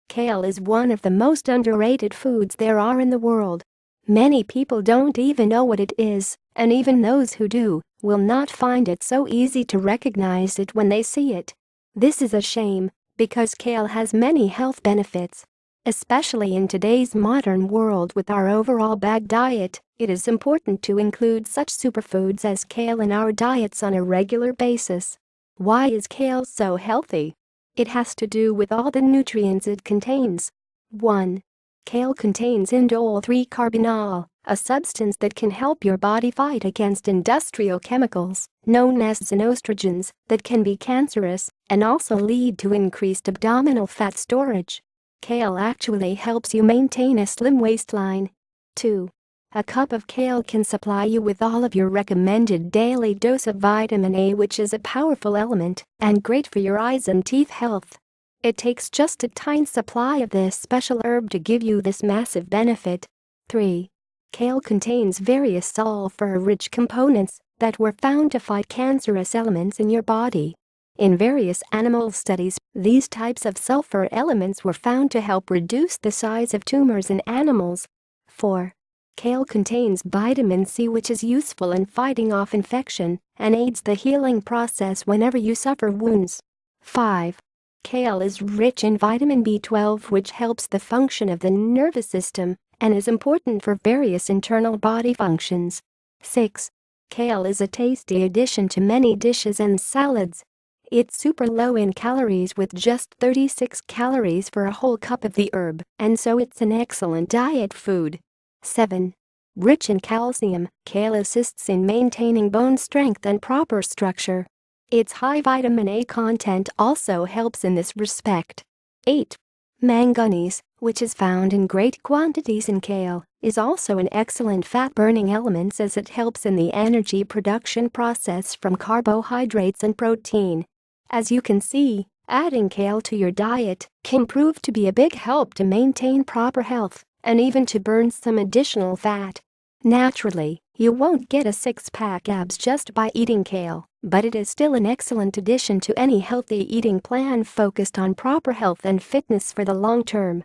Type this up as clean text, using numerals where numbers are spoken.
Kale is one of the most underrated foods there are in the world. Many people don't even know what it is, and even those who do will not find it so easy to recognize it when they see it. This is a shame, because kale has many health benefits. Especially in today's modern world with our overall bag diet, it is important to include such superfoods as kale in our diets on a regular basis. Why is kale so healthy? It has to do with all the nutrients it contains. 1. Kale contains indole-3-carbinol, a substance that can help your body fight against industrial chemicals, known as xenoestrogens, that can be cancerous and also lead to increased abdominal fat storage. Kale actually helps you maintain a slim waistline. 2. A cup of kale can supply you with all of your recommended daily dose of vitamin A, which is a powerful element and great for your eyes and teeth health. It takes just a tiny supply of this special herb to give you this massive benefit. 3. Kale contains various sulfur-rich components that were found to fight cancerous elements in your body. In various animal studies, these types of sulfur elements were found to help reduce the size of tumors in animals. 4. Kale contains vitamin C, which is useful in fighting off infection and aids the healing process whenever you suffer wounds. 5. Kale is rich in vitamin B12, which helps the function of the nervous system and is important for various internal body functions. 6. Kale is a tasty addition to many dishes and salads. It's super low in calories with just 36 calories for a whole cup of the herb, and so it's an excellent diet food. 7. Rich in calcium, kale assists in maintaining bone strength and proper structure. Its high vitamin A content also helps in this respect. 8. Manganese, which is found in great quantities in kale, is also an excellent fat-burning element as it helps in the energy production process from carbohydrates and protein. As you can see, adding kale to your diet can prove to be a big help to maintain proper health and even to burn some additional fat. Naturally, you won't get a six-pack abs just by eating kale, but it is still an excellent addition to any healthy eating plan focused on proper health and fitness for the long term.